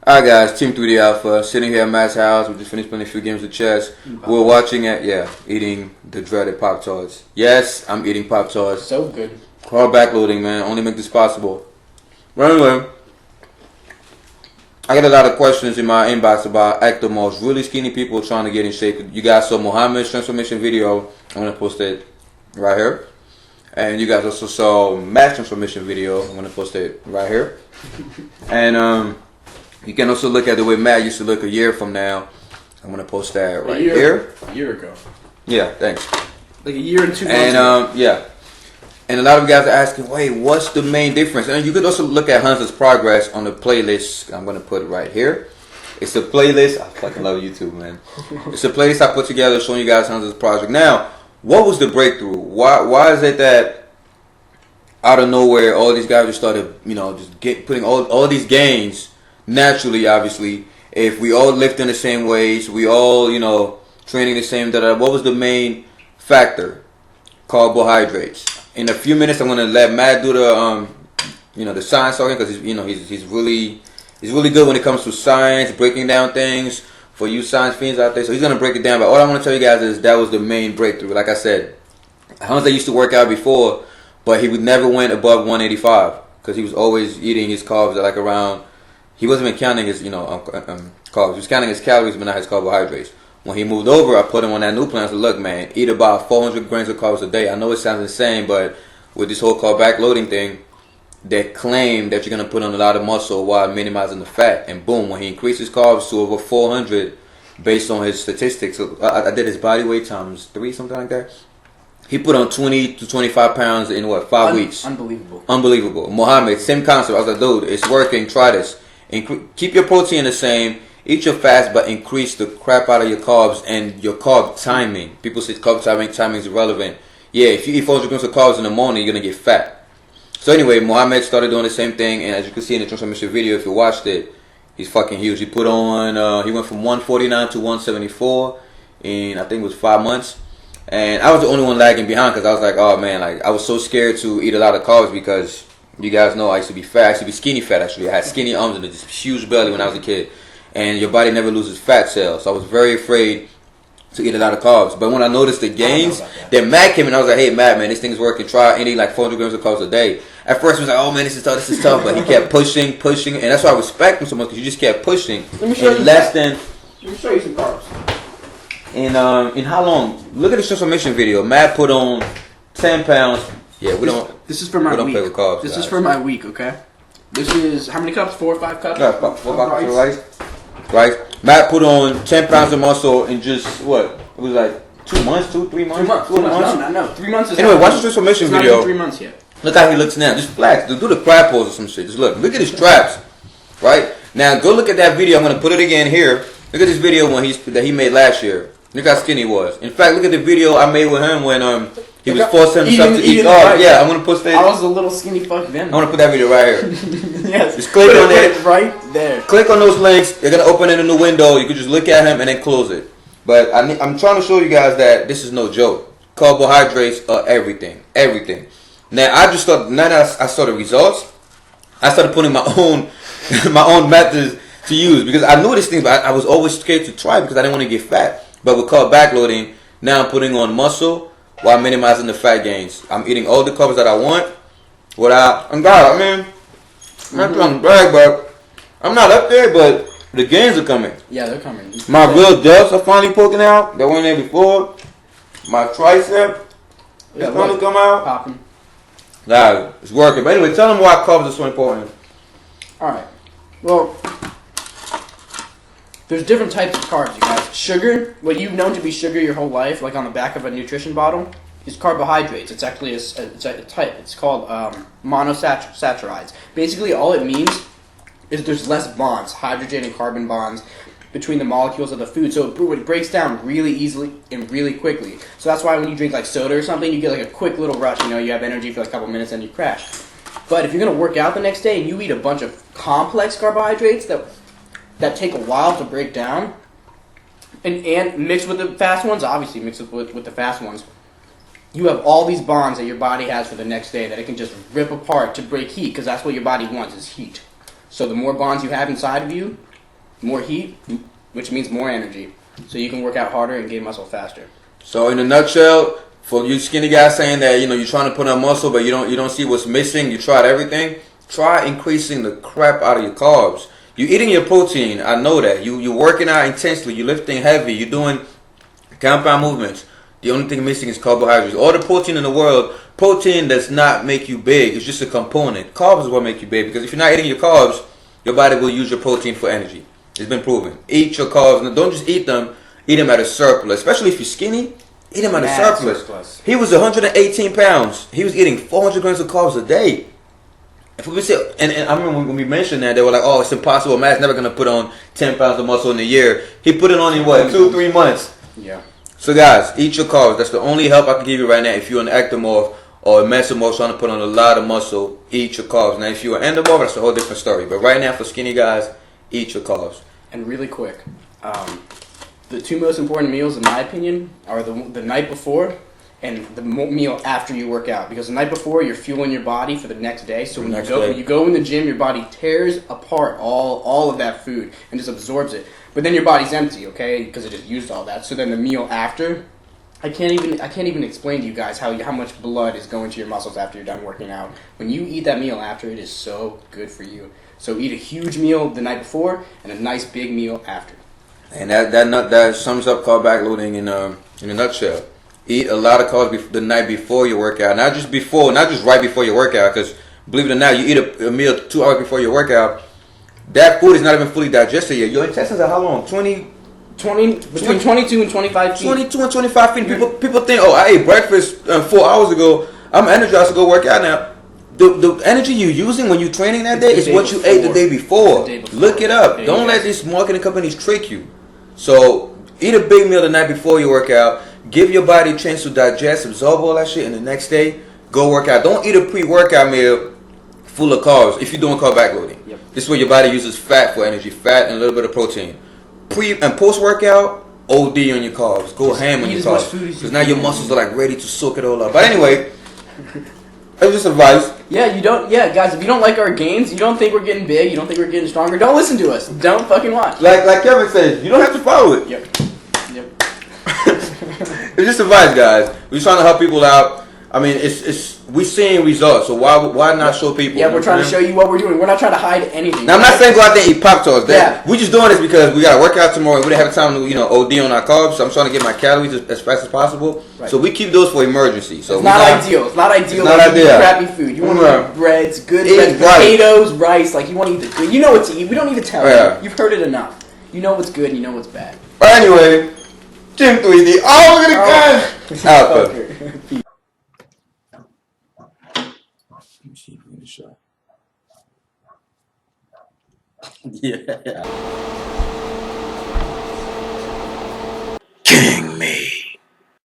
Alright guys, Team 3DAlpha, sitting here at Matt's house. We just finished playing a few games of chess. We're watching it, eating the dreaded Pop-Tarts. Yes, I'm eating Pop-Tarts. So good. Carb-backloading, man. Only make this possible. But anyway, I get a lot of questions in my inbox about ectomorphs, really skinny people trying to get in shape. You guys saw Mohammed's transformation video. I'm going to post it right here. And you guys also saw Matt's transformation video. I'm going to post it right here. And you can also look at the way Matt used to look a year from now. I'm going to post that right here. A year ago. Yeah, thanks. Like a year and 2 months ago. Yeah. And a lot of you guys are asking, wait, what's the main difference? And you could also look at Hans's progress on the playlist. I'm going to put it right here. It's a playlist. I fucking love YouTube, man. It's a playlist I put together showing you guys Hans's project. Now, what was the breakthrough? Why is it that out of nowhere all these guys just started, putting all these gains naturally, obviously, if we all lift in the same ways, we all, training the same, what was the main factor? Carbohydrates. In a few minutes, I'm gonna let Matt do the, the science talking, because he's really good when it comes to science, breaking down things for you science fiends out there. So he's gonna break it down. But all I want to tell you guys is that was the main breakthrough. Like I said, Hansa used to work out before, but he would never went above 185 because he was always eating his carbs at like around. He wasn't even counting his, carbs. He was counting his calories, but not his carbohydrates. When he moved over, I put him on that new plan. I said, look, man, eat about 400 grams of carbs a day. I know it sounds insane, but with this whole carb-backloading thing, they claim that you're going to put on a lot of muscle while minimizing the fat. And boom, when he increased his carbs to over 400, based on his statistics, so I did his body weight times 3, something like that. He put on 20 to 25 pounds in, 5 weeks? Unbelievable. Mohammed, same concept. I was like, dude, it's working. Try this. Keep your protein the same, eat your fats, but increase the crap out of your carbs and your carb timing. People say carb timing is irrelevant. Yeah, if you eat 400 grams of carbs in the morning, you're going to get fat. So anyway, Mohammed started doing the same thing, and as you can see in the transformation video, if you watched it, he's fucking huge. He put on, he went from 149 to 174 in, I think it was 5 months. And I was the only one lagging behind because I was like, oh man, I was so scared to eat a lot of carbs because you guys know I used to be fat. I used to be skinny fat, actually. I had skinny arms and this huge belly when I was a kid. And your body never loses fat cells. So I was very afraid to eat a lot of carbs. But when I noticed the gains, then Matt came and I was like, hey, Matt, man, this thing's working. Try eating like 400 grams of carbs a day. At first, he was like, oh, man, this is tough. But he kept pushing. And that's why I respect him so much because you just kept pushing. Let me show you some carbs. In how long? Look at this transformation video. Matt put on 10 pounds. Yeah, This is for my week. Play with carbs, this guys. is for my week, okay? This is how many cups? 4 or 5 cups? Yeah, 4 or 5 cups of rice. Right? Matt put on 10 pounds of muscle in just what? It was like 2 months, 3 months. 2 months. No. 3 months is. Anyway, watch the transformation it's video. Not even 3 months yet. Look how he looks now. Just flex. Do the crab pose or some shit. Just look at his traps. Right? Now go look at that video. I'm gonna put it again here. Look at this video that he made last year. Look how skinny he was. In fact, look at the video I made with him when he was forcing himself to eat carbs. Yeah, I'm gonna post that. I was a little skinny fuck then. I'm gonna put that video right here. Yes. Just click on it. Right there. Click on those links. They're gonna open it in the window. You can just look at him and then close it. But I'm trying to show you guys that this is no joke. Carbohydrates are everything. Everything. Now I just thought. Now that I saw the results, I started putting my own methods to use because I knew this thing, but I was always scared to try because I didn't want to get fat. But with carb backloading, now I'm putting on muscle while minimizing the fat gains. I'm eating all the carbs that I want. I'm not trying to brag, but I'm not up there, but the gains are coming. Yeah, they're coming. My real delts are finally poking out. They weren't there before. My tricep is going to come out. Popping. Nah, it's working. But anyway, tell them why carbs are so important. Alright. Well, there's different types of carbs, you guys. Sugar, what you've known to be sugar your whole life, like on the back of a nutrition bottle, is carbohydrates. It's actually a type. It's called monosaccharides. Basically, all it means is there's less bonds, hydrogen and carbon bonds, between the molecules of the food. So it breaks down really easily and really quickly. So that's why when you drink like soda or something, you get like a quick little rush. You have energy for like a couple minutes and you crash. But if you're going to work out the next day and you eat a bunch of complex carbohydrates that take a while to break down, and mix with the fast ones, obviously mix with the fast ones, you have all these bonds that your body has for the next day that it can just rip apart to break heat, because that's what your body wants is heat. So the more bonds you have inside of you, more heat, which means more energy. So you can work out harder and gain muscle faster. So in a nutshell, for you skinny guys saying that you're trying to put on muscle but you don't see what's missing, you tried everything. Try increasing the crap out of your carbs. You're eating your protein. I know that. You're working out intensely. You're lifting heavy. You're doing compound movements. The only thing missing is carbohydrates. All the protein in the world, protein does not make you big. It's just a component. Carbs is what make you big, because if you're not eating your carbs, your body will use your protein for energy. It's been proven. Eat your carbs. And don't just eat them at a surplus. Especially if you're skinny, eat them at a surplus. He was 118 pounds. He was eating 400 grams of carbs a day. And I remember when we mentioned that, they were like, oh, it's impossible. Matt's never going to put on 10 pounds of muscle in a year. He put it on in what, 2-3 months? Yeah. So guys, eat your carbs. That's the only help I can give you right now. If you're an ectomorph or a mesomorph trying to put on a lot of muscle, eat your carbs. Now, if you're an endomorph, that's a whole different story. But right now, for skinny guys, eat your carbs. And really quick, the two most important meals, in my opinion, are the night before and the meal after you work out. Because the night before, you're fueling your body for the next day. So when you go in the gym, your body tears apart all of that food and just absorbs it. But then your body's empty, okay, because it just used all that. So then the meal after, I can't even explain to you guys how much blood is going to your muscles after you're done working out. When you eat that meal after, it is so good for you. So eat a huge meal the night before and a nice big meal after. And that sums up carb-backloading in a nutshell. Eat a lot of carbs the night before your workout, not just right before your workout. Because believe it or not, you eat a meal 2 hours before your workout. That food is not even fully digested yet. Your intestines are how long? Between 22 and 25 feet. 22 and 25 feet. People think, oh, I ate breakfast 4 hours ago. I'm energized to go work out now. The energy you're using when you're training that day is what you ate the day before. Look it up. Don't let these marketing companies trick you. So eat a big meal the night before your workout. Give your body a chance to digest, absorb all that shit, and the next day, go work out. Don't eat a pre-workout meal full of carbs if you're doing carb backloading. Yep. This is where your body uses fat for energy, fat and a little bit of protein. Pre and post-workout, OD on your carbs. Go ham on your carbs. Because now your muscles are like ready to soak it all up. But anyway, that's just advice. Yeah, guys, if you don't like our gains, you don't think we're getting big, you don't think we're getting stronger, don't listen to us. Don't fucking watch. Like Kevin says, you don't have to follow it. Yep. It's just advice, guys. We're trying to help people out. I mean, we're seeing results, so why not show people? Yeah, we're trying to show you what we're doing. We're not trying to hide anything. Now, I'm not saying go out there and eat Pop-Tarts. Yeah. We're just doing this because we got to work out tomorrow. We didn't have time to, OD on our carbs, so I'm trying to get my calories as fast as possible. Right. So we keep those for emergency. So it's not ideal. It's not ideal. It's not ideal. Crappy food. You want to eat breads, good bread, potatoes, rice. Like, you want to eat the good. You know what to eat. We don't need to tell you. You've heard it enough. You know what's good and you know what's bad. But anyway, Team3D, all of the Alpha. Let me see if we can shot. Yeah.